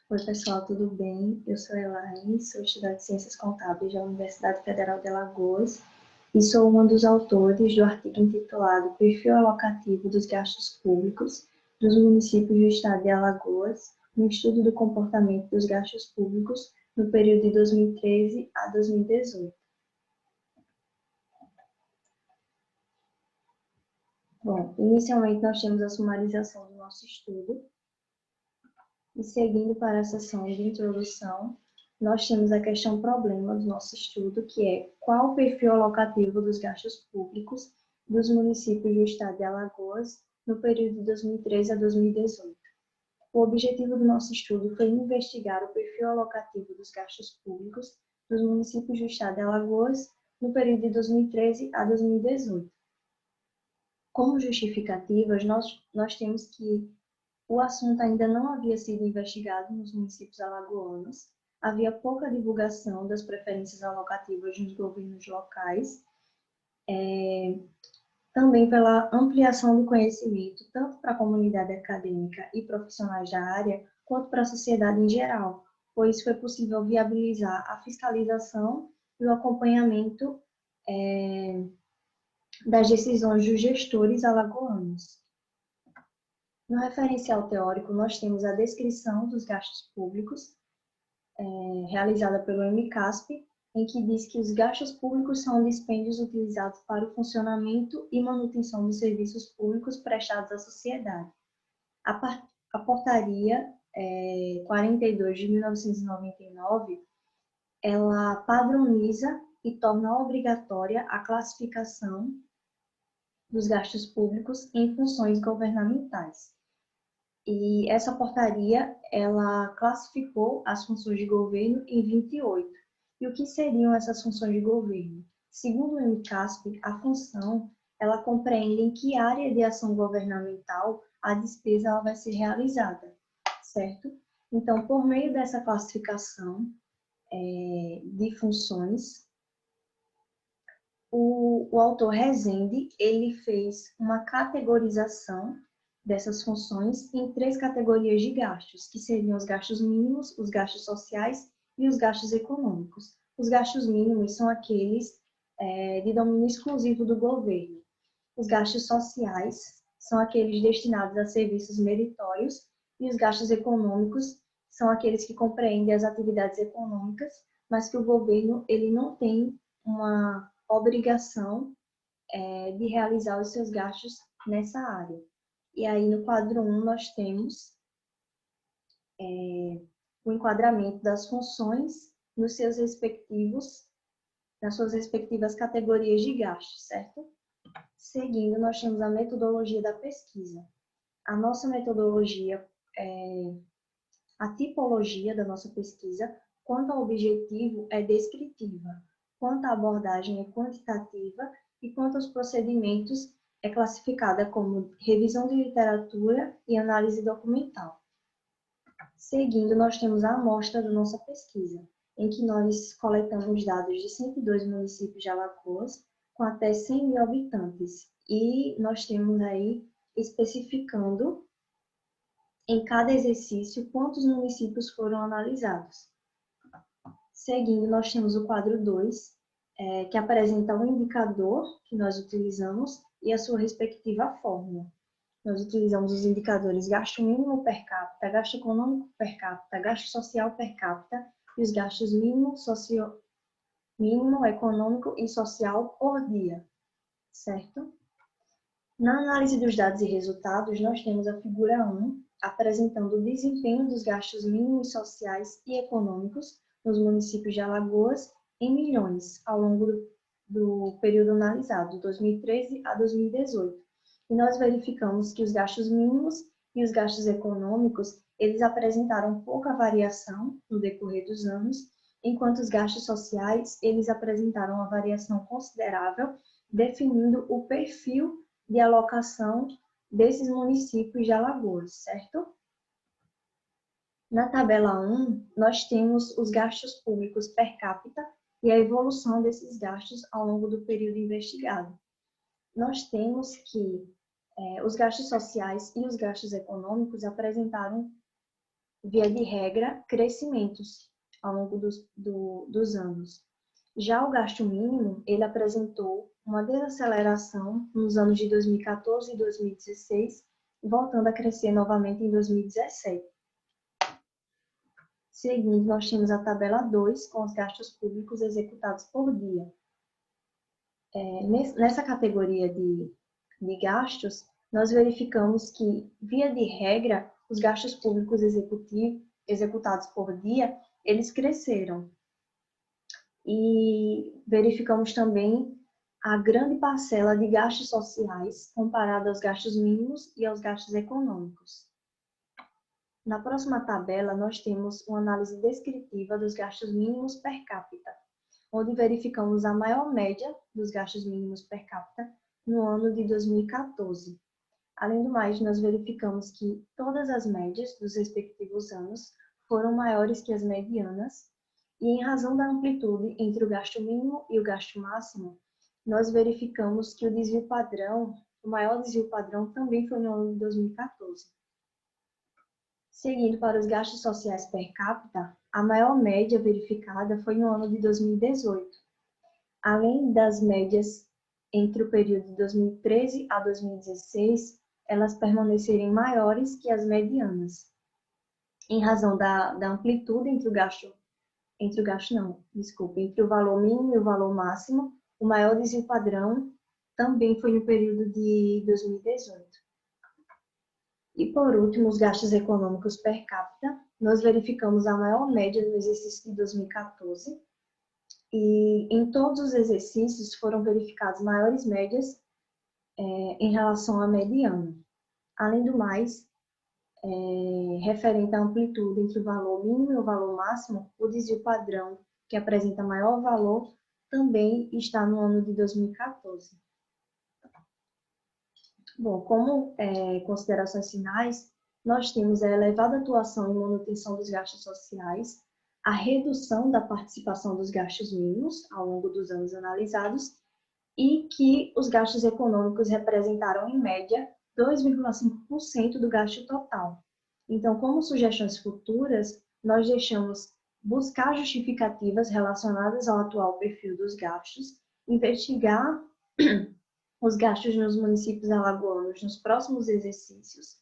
Oi, pessoal, tudo bem? Eu sou Elaine, sou estudante de Ciências Contábeis da Universidade Federal de Alagoas e sou uma dos autores do artigo intitulado Perfil Alocativo dos Gastos Públicos dos Municípios do Estado de Alagoas, no estudo do comportamento dos gastos públicos no período de 2013 a 2018. Bom, inicialmente nós temos a sumarização do nosso estudo, e seguindo para a sessão de introdução, nós temos a questão problema do nosso estudo, que é qual o perfil alocativo dos gastos públicos dos municípios do estado de Alagoas no período de 2013 a 2018. O objetivo do nosso estudo foi investigar o perfil alocativo dos gastos públicos dos municípios do estado de Alagoas no período de 2013 a 2018. Como justificativas, nós temos que o assunto ainda não havia sido investigado nos municípios alagoanos, havia pouca divulgação das preferências alocativas nos governos locais, também pela ampliação do conhecimento, tanto para a comunidade acadêmica e profissionais da área, quanto para a sociedade em geral, pois foi possível viabilizar a fiscalização e o acompanhamento das decisões dos gestores alagoanos. No referencial teórico, nós temos a descrição dos gastos públicos, realizada pelo MCASP, em que diz que os gastos públicos são dispêndios utilizados para o funcionamento e manutenção dos serviços públicos prestados à sociedade. A portaria 42 de 1999, ela padroniza e torna obrigatória a classificação dos gastos públicos em funções governamentais. E essa portaria, ela classificou as funções de governo em 28. E o que seriam essas funções de governo? Segundo o MCASP, a função, ela compreende em que área de ação governamental a despesa ela vai ser realizada, certo? Então, por meio dessa classificação de funções, o autor Rezende, ele fez uma categorização dessas funções em 3 categorias de gastos, que seriam os gastos mínimos, os gastos sociais e os gastos econômicos. Os gastos mínimos são aqueles de domínio exclusivo do governo. Os gastos sociais são aqueles destinados a serviços meritórios e os gastos econômicos são aqueles que compreendem as atividades econômicas, mas que o governo ele não tem uma obrigação de realizar os seus gastos nessa área. E aí, no quadro 1, nós temos o enquadramento das funções nas suas respectivas categorias de gastos, certo? Seguindo, nós temos a metodologia da pesquisa. A nossa metodologia, a tipologia da nossa pesquisa, quanto ao objetivo, é descritiva, quanto à abordagem, é quantitativa, e quanto aos procedimentos, é classificada como revisão de literatura e análise documental. Seguindo, nós temos a amostra da nossa pesquisa, em que nós coletamos dados de 102 municípios de Alagoas, com até 100 mil habitantes, e nós temos aí especificando em cada exercício quantos municípios foram analisados. Seguindo, nós temos o quadro 2, que apresenta o indicador que nós utilizamos e a sua respectiva fórmula. Nós utilizamos os indicadores gasto mínimo per capita, gasto econômico per capita, gasto social per capita e os gastos mínimo, econômico e social por dia, certo? Na análise dos dados e resultados, nós temos a figura 1, apresentando o desempenho dos gastos mínimos sociais e econômicos nos municípios de Alagoas em milhões ao longo do período analisado, 2013 a 2018. E nós verificamos que os gastos mínimos e os gastos econômicos, eles apresentaram pouca variação no decorrer dos anos, enquanto os gastos sociais, eles apresentaram uma variação considerável, definindo o perfil de alocação desses municípios de Alagoas, certo? Na tabela 1, nós temos os gastos públicos per capita e a evolução desses gastos ao longo do período investigado. Nós temos que os gastos sociais e os gastos econômicos apresentaram via de regra, crescimentos ao longo dos anos. Já o gasto mínimo, ele apresentou uma desaceleração nos anos de 2014 e 2016, voltando a crescer novamente em 2017. Seguindo, nós temos a tabela 2, com os gastos públicos executados por dia. Nessa categoria de gastos, nós verificamos que, via de regra, os gastos públicos executados por dia, eles cresceram. E verificamos também a grande parcela de gastos sociais comparado aos gastos mínimos e aos gastos econômicos. Na próxima tabela, nós temos uma análise descritiva dos gastos mínimos per capita, onde verificamos a maior média dos gastos mínimos per capita no ano de 2014. Além do mais, nós verificamos que todas as médias dos respectivos anos foram maiores que as medianas, e em razão da amplitude entre o gasto mínimo e o gasto máximo, nós verificamos que o desvio padrão, o maior desvio padrão também foi no ano de 2014. Seguindo para os gastos sociais per capita, a maior média verificada foi no ano de 2018. Além das médias entre o período de 2013 a 2016, elas permanecerem maiores que as medianas, em razão da amplitude entre o valor mínimo e o valor máximo. O maior desvio padrão também foi no período de 2018. E por último, os gastos econômicos per capita, nós verificamos a maior média no exercício de 2014, e em todos os exercícios foram verificadas maiores médias em relação à mediana. Além do mais, referente à amplitude entre o valor mínimo e o valor máximo, o desvio padrão, que apresenta maior valor, também está no ano de 2014. Bom, como considerações finais, nós temos a elevada atuação em manutenção dos gastos sociais, a redução da participação dos gastos mínimos ao longo dos anos analisados e que os gastos econômicos representaram, em média, 2,5% do gasto total. Então, como sugestões futuras, nós deixamos buscar justificativas relacionadas ao atual perfil dos gastos, investigar os gastos nos municípios alagoanos nos próximos exercícios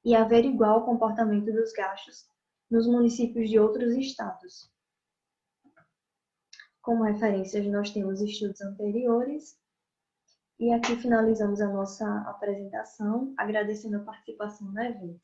e averiguar o comportamento dos gastos nos municípios de outros estados. Como referências, nós temos estudos anteriores. E aqui finalizamos a nossa apresentação, agradecendo a participação no evento.